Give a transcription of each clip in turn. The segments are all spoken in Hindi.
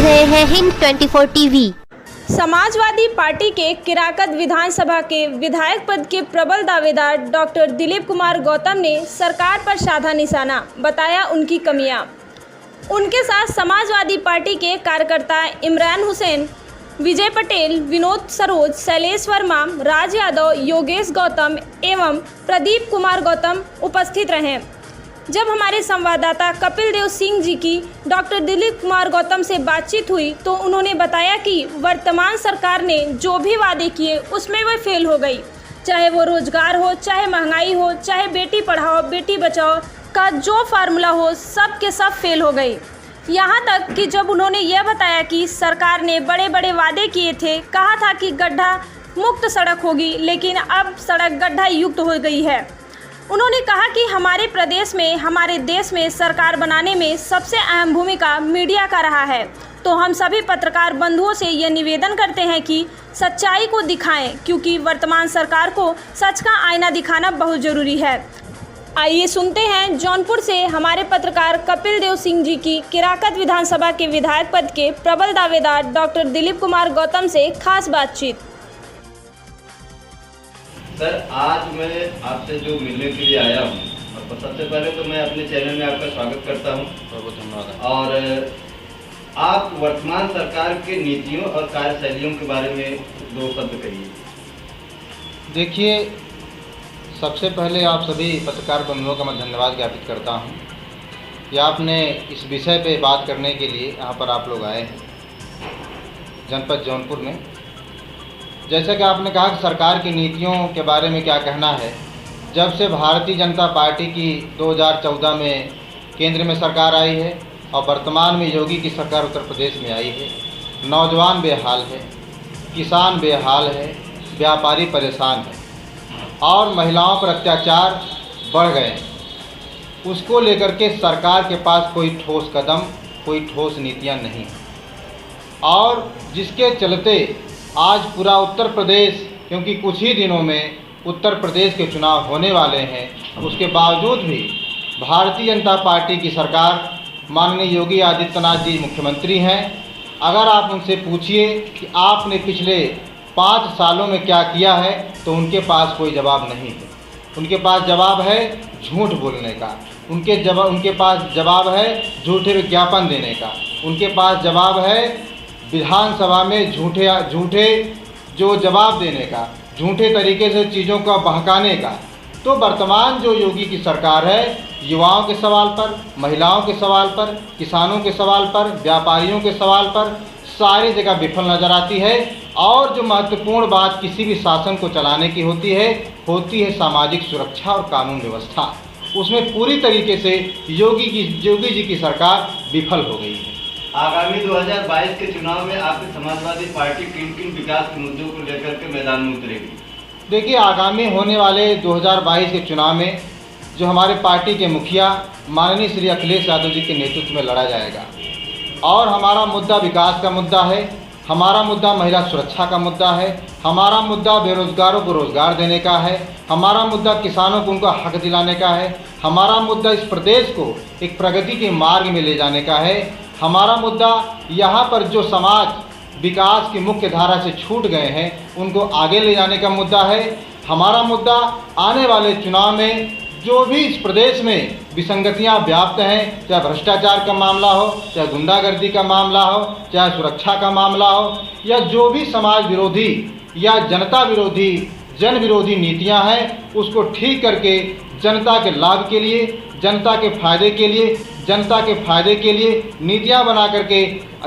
रहे हैं हिंद 24 टीवी। समाजवादी पार्टी के किराकत विधानसभा के विधायक पद के प्रबल दावेदार डॉक्टर दिलीप कुमार गौतम ने सरकार पर साधा निशाना, बताया उनकी कमियां। उनके साथ समाजवादी पार्टी के कार्यकर्ता इमरान हुसैन, विजय पटेल, विनोद सरोज, शैलेश वर्मा, राज यादव, योगेश गौतम एवं प्रदीप कुमार गौतम उपस्थित रहे। जब हमारे संवाददाता कपिल देव सिंह जी की डॉक्टर दिलीप कुमार गौतम से बातचीत हुई तो उन्होंने बताया कि वर्तमान सरकार ने जो भी वादे किए उसमें वह फेल हो गई, चाहे वो रोजगार हो, चाहे महंगाई हो, चाहे बेटी पढ़ाओ बेटी बचाओ का जो फार्मूला हो, सब के सब फेल हो गई। यहाँ तक कि जब उन्होंने यह बताया कि सरकार ने बड़े बड़े वादे किए थे, कहा था कि गड्ढा मुक्त सड़क होगी, लेकिन अब सड़क गड्ढा युक्त हो गई है। उन्होंने कहा कि हमारे प्रदेश में, हमारे देश में सरकार बनाने में सबसे अहम भूमिका मीडिया का रहा है, तो हम सभी पत्रकार बंधुओं से यह निवेदन करते हैं कि सच्चाई को दिखाएं, क्योंकि वर्तमान सरकार को सच का आईना दिखाना बहुत ज़रूरी है। आइए सुनते हैं जौनपुर से हमारे पत्रकार कपिल देव सिंह जी की किराकत विधानसभा के विधायक पद के प्रबल दावेदार डॉक्टर दिलीप कुमार गौतम से खास बातचीत। सर, आज मैं आपसे जो मिलने के लिए आया हूँ, और सबसे पहले तो मैं अपने चैनल में आपका स्वागत करता हूँ। बहुत धन्यवाद। और आप वर्तमान सरकार के नीतियों और कार्यशैलियों के बारे में दो शब्द कहिए। देखिए, सबसे पहले आप सभी पत्रकार बंधुओं का मैं धन्यवाद ज्ञापित करता हूँ कि आपने इस विषय पे बात करने के लिए यहाँ पर आप लोग आए हैं जनपद जौनपुर में। जैसा कि आपने कहा कि सरकार की नीतियों के बारे में क्या कहना है। जब से भारतीय जनता पार्टी की 2014 में केंद्र में सरकार आई है और वर्तमान में योगी की सरकार उत्तर प्रदेश में आई है, नौजवान बेहाल है, किसान बेहाल है, व्यापारी परेशान है और महिलाओं पर अत्याचार बढ़ गए। उसको लेकर के सरकार के पास कोई ठोस कदम, कोई ठोस नीतियां नहीं हैं और जिसके चलते आज पूरा उत्तर प्रदेश, क्योंकि कुछ ही दिनों में उत्तर प्रदेश के चुनाव होने वाले हैं, उसके बावजूद भी भारतीय जनता पार्टी की सरकार, माननीय योगी आदित्यनाथ जी मुख्यमंत्री हैं। अगर आप उनसे पूछिए कि आपने पिछले 5 सालों में क्या किया है तो उनके पास कोई जवाब नहीं है। उनके पास जवाब है झूठ बोलने का, उनके पास जवाब है झूठे विज्ञापन देने का, उनके पास जवाब है विधानसभा में झूठे जो जवाब देने का, झूठे तरीके से चीज़ों का बहकाने का। तो वर्तमान जो योगी की सरकार है, युवाओं के सवाल पर, महिलाओं के सवाल पर, किसानों के सवाल पर, व्यापारियों के सवाल पर सारी जगह विफल नज़र आती है। और जो महत्वपूर्ण बात किसी भी शासन को चलाने की होती है सामाजिक सुरक्षा और कानून व्यवस्था, उसमें पूरी तरीके से योगी जी की सरकार विफल हो गई है। आगामी 2022 के चुनाव में आपकी समाजवादी पार्टी किन किन विकास के मुद्दों को लेकर के मैदान में उतरेगी? देखिए, आगामी होने वाले 2022 के चुनाव में जो हमारे पार्टी के मुखिया माननीय श्री अखिलेश यादव जी के नेतृत्व में लड़ा जाएगा और हमारा मुद्दा विकास का मुद्दा है, हमारा मुद्दा महिला सुरक्षा का मुद्दा है, हमारा मुद्दा बेरोजगारों को रोजगार देने का है, हमारा मुद्दा किसानों को उनका हक दिलाने का है, हमारा मुद्दा इस प्रदेश को एक प्रगति के मार्ग में ले जाने का है, हमारा मुद्दा यहाँ पर जो समाज विकास की मुख्य धारा से छूट गए हैं उनको आगे ले जाने का मुद्दा है। हमारा मुद्दा आने वाले चुनाव में जो भी इस प्रदेश में विसंगतियां व्याप्त हैं, चाहे भ्रष्टाचार का मामला हो, चाहे गुंडागर्दी का मामला हो, चाहे सुरक्षा का मामला हो, या जो भी समाज विरोधी या जनता विरोधी, जन विरोधी नीतियां हैं, उसको ठीक करके जनता के लाभ के लिए, जनता के फायदे के लिए नीतियां बना करके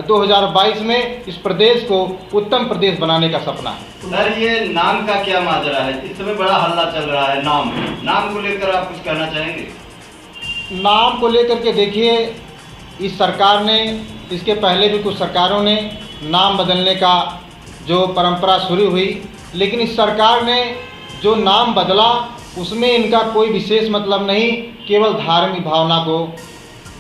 2022 में इस प्रदेश को उत्तम प्रदेश बनाने का सपना है। सर, ये नाम का क्या माजरा है? इस समय बड़ा हल्ला चल रहा है नाम को लेकर आप कुछ कहना चाहेंगे? नाम को लेकर के देखिए, इस सरकार ने, इसके पहले भी कुछ सरकारों ने नाम बदलने का जो परंपरा शुरू हुई, लेकिन इस सरकार ने जो नाम बदला उसमें इनका कोई विशेष मतलब नहीं, केवल धार्मिक भावना को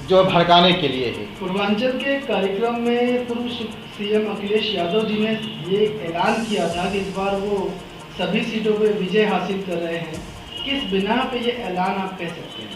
जो भड़काने के लिए है। पूर्वांचल के कार्यक्रम में पूर्व सीएम अखिलेश यादव जी ने ये ऐलान किया था कि इस बार वो सभी सीटों पर विजय हासिल कर रहे हैं। किस बिना पे ये ऐलान आप कह सकते हैं?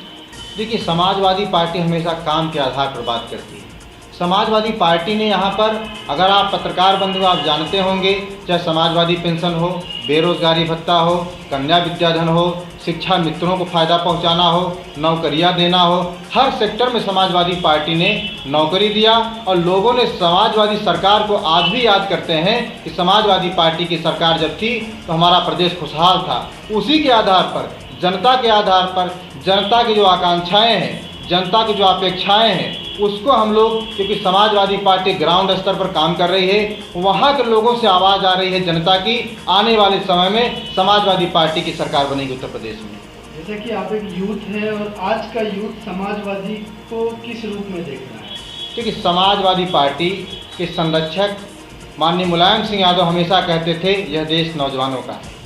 देखिए, समाजवादी पार्टी हमेशा काम के आधार पर बात करती है। समाजवादी पार्टी ने यहाँ पर, अगर आप पत्रकार बंधु आप जानते होंगे, चाहे समाजवादी पेंशन हो, बेरोजगारी भत्ता हो, कन्या विद्याधन हो, शिक्षा मित्रों को फ़ायदा पहुँचाना हो, नौकरियाँ देना हो, हर सेक्टर में समाजवादी पार्टी ने नौकरी दिया। और लोगों ने समाजवादी सरकार को आज भी याद करते हैं कि समाजवादी पार्टी की सरकार जब थी तो हमारा प्रदेश खुशहाल था। उसी के आधार पर, जनता के आधार पर, जनता की जो आकांक्षाएँ हैं, जनता की जो अपेक्षाएं हैं, उसको हम लोग, क्योंकि समाजवादी पार्टी ग्राउंड स्तर पर काम कर रही है, वहाँ के लोगों से आवाज़ आ रही है जनता की, आने वाले समय में समाजवादी पार्टी की सरकार बनेगी उत्तर प्रदेश में। जैसे कि आप एक यूथ है और आज का यूथ समाजवादी को किस रूप में देख रहा है? क्योंकि समाजवादी पार्टी के संरक्षक माननीय मुलायम सिंह यादव हमेशा कहते थे यह देश नौजवानों का है,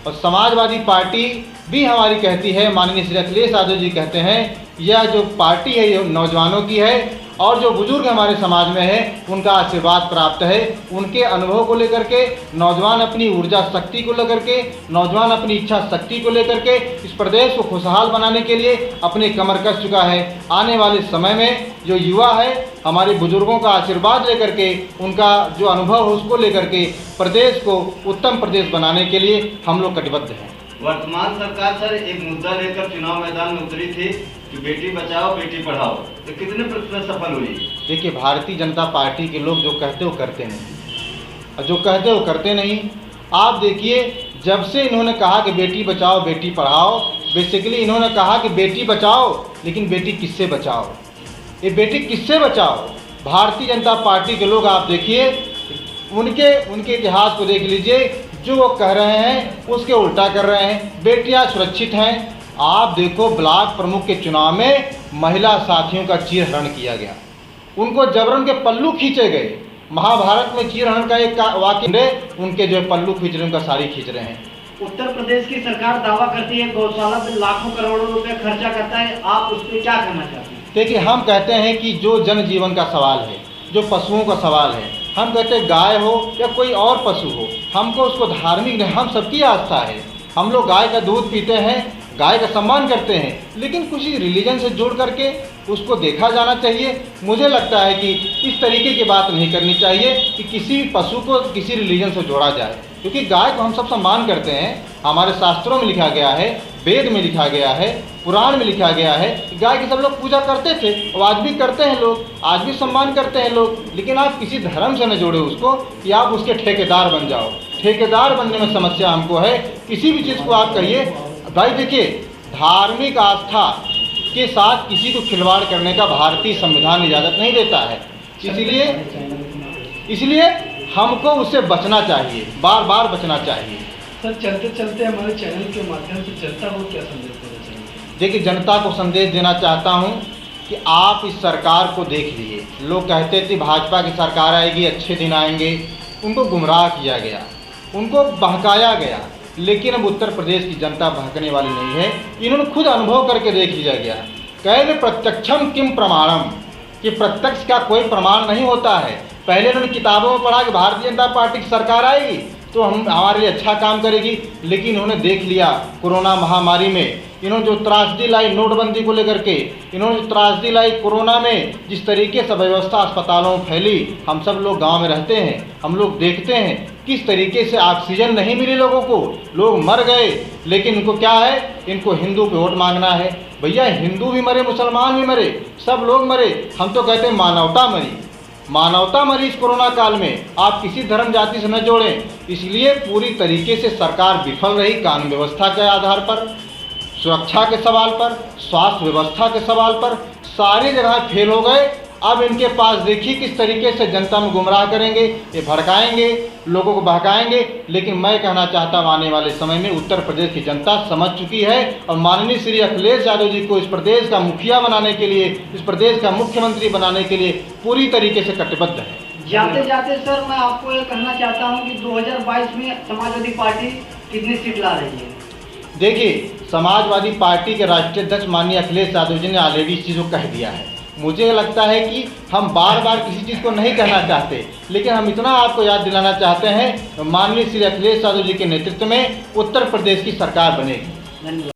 और समाजवादी पार्टी भी हमारी कहती है, माननीय श्री अखिलेश यादव जी कहते हैं यह जो पार्टी है ये नौजवानों की है, और जो बुजुर्ग हमारे समाज में है उनका आशीर्वाद प्राप्त है। उनके अनुभव को लेकर के नौजवान अपनी ऊर्जा शक्ति को लेकर के, नौजवान अपनी इच्छा शक्ति को लेकर के इस प्रदेश को खुशहाल बनाने के लिए अपने कमर कस चुका है। आने वाले समय में जो युवा है, हमारे बुजुर्गों का आशीर्वाद लेकर के, उनका जो अनुभव है उसको लेकर के प्रदेश को उत्तम प्रदेश बनाने के लिए हम लोग कटिबद्ध हैं। वर्तमान सरकार सर एक मुद्दा लेकर चुनाव मैदान में उतरी थी कि बेटी बचाओ बेटी पढ़ाओ, तो कितने प्रतिशत सफल हुई? देखिए, भारतीय जनता पार्टी के लोग जो कहते वो करते नहीं, और जो कहते वो करते नहीं। आप देखिए, जब से इन्होंने कहा कि बेटी बचाओ बेटी पढ़ाओ, बेसिकली इन्होंने कहा कि बेटी बचाओ, लेकिन बेटी किससे बचाओ? ये बेटी किससे बचाओ? भारतीय जनता पार्टी के लोग आप देखिए, उनके इतिहास को देख लीजिए, जो वो कह रहे हैं उसके उल्टा कर रहे हैं। बेटियां सुरक्षित हैं। आप देखो, ब्लॉक प्रमुख के चुनाव में महिला साथियों का चीरहरण किया गया, उनको जबरन के पल्लू खींचे गए। महाभारत में चीरहरण का एक वाक्य, उनके जो पल्लू खींच रहे हैं, उनका साड़ी खींच रहे हैं। उत्तर प्रदेश की सरकार दावा करती है गौशाला पे लाखों करोड़ों रुपए खर्चा करता है, आप उस पर क्या कहना चाहते हैं? देखिए, हम कहते हैं कि जो जनजीवन का सवाल है, जो पशुओं का सवाल है, हम कहते हैं गाय हो या कोई और पशु हो, हमको उसको धार्मिक नहीं, हम सबकी आस्था है। हम लोग गाय का दूध पीते हैं, गाय का सम्मान करते हैं, लेकिन कुछ रिलीजन से जोड़ करके उसको देखा जाना चाहिए। मुझे लगता है कि इस तरीके की बात नहीं करनी चाहिए कि किसी पशु को किसी रिलीजन से जोड़ा जाए, क्योंकि गाय को हम सब सम्मान करते हैं। हमारे शास्त्रों में लिखा गया है, वेद में लिखा गया है, पुराण में लिखा गया है, गाय की सब लोग पूजा करते थे और आज भी करते हैं लोग, आज भी सम्मान करते हैं लोग। लेकिन आप किसी धर्म से न जोड़े उसको कि आप उसके ठेकेदार बन जाओ। ठेकेदार बनने में समस्या हमको है। किसी भी चीज़ को आप कहिए, भाई देखिए, धार्मिक आस्था के साथ किसी को खिलवाड़ करने का भारतीय संविधान इजाज़त नहीं देता है। इसलिए हमको उससे बचना चाहिए, बार बार बचना चाहिए। सर, चलते चलते हमारे चैनल के माध्यम से जनता को क्या संदेश देना चाहिए? देखिए, जनता को संदेश देना चाहता हूं कि आप इस सरकार को देख लीजिए। लोग कहते थे भाजपा की सरकार आएगी, अच्छे दिन आएंगे, उनको गुमराह किया गया, उनको बहकाया गया। लेकिन अब उत्तर प्रदेश की जनता बहकने वाली नहीं है। इन्होंने खुद अनुभव करके देख लिया गया। कहे प्रत्यक्षम किम प्रमाणम, कि प्रत्यक्ष का कोई प्रमाण नहीं होता है। पहले उन्होंने किताबों में पढ़ा कि भारतीय जनता पार्टी की सरकार आएगी तो हमारे लिए अच्छा काम करेगी, लेकिन इन्होंने देख लिया कोरोना महामारी में इन्होंने जो त्रासदी लाई नोटबंदी को लेकर के, इन्होंने जो त्रासदी लाई कोरोना में, जिस तरीके से व्यवस्था अस्पतालों में फैली। हम सब लोग गांव में रहते हैं, हम लोग देखते हैं किस तरीके से ऑक्सीजन नहीं मिली लोगों को, लोग मर गए। लेकिन इनको क्या है, इनको हिंदू पे वोट मांगना है। भैया, हिंदू भी मरे, मुसलमान भी मरे, सब लोग मरे। हम तो कहते हैं मानवता मरी, मानवता मरी इस कोरोना काल में। आप किसी धर्म जाति से न जोड़ें। इसलिए पूरी तरीके से सरकार विफल रही कानून व्यवस्था के आधार पर, सुरक्षा के सवाल पर, स्वास्थ्य व्यवस्था के सवाल पर, सारी जगह फेल हो गए। अब इनके पास देखिए किस तरीके से जनता में गुमराह करेंगे, ये भड़काएंगे, लोगों को बहकाएंगे। लेकिन मैं कहना चाहता हूँ, आने वाले समय में उत्तर प्रदेश की जनता समझ चुकी है और माननीय श्री अखिलेश यादव जी को इस प्रदेश का मुखिया बनाने के लिए, इस प्रदेश का मुख्यमंत्री बनाने के लिए पूरी तरीके से कटिबद्ध है। जाते जाते सर, मैं आपको ये कहना चाहता हूँ कि 2022 में समाजवादी पार्टी कितनी सीट ला रही है? देखिए, समाजवादी पार्टी के राष्ट्रीय अध्यक्ष माननीय अखिलेश यादव जी ने ऑलरेडी इस चीज़ को कह दिया है। मुझे लगता है कि हम बार बार किसी चीज़ को नहीं कहना चाहते, लेकिन हम इतना आपको याद दिलाना चाहते हैं, माननीय श्री अखिलेश यादव जी के नेतृत्व में उत्तर प्रदेश की सरकार बनेगी।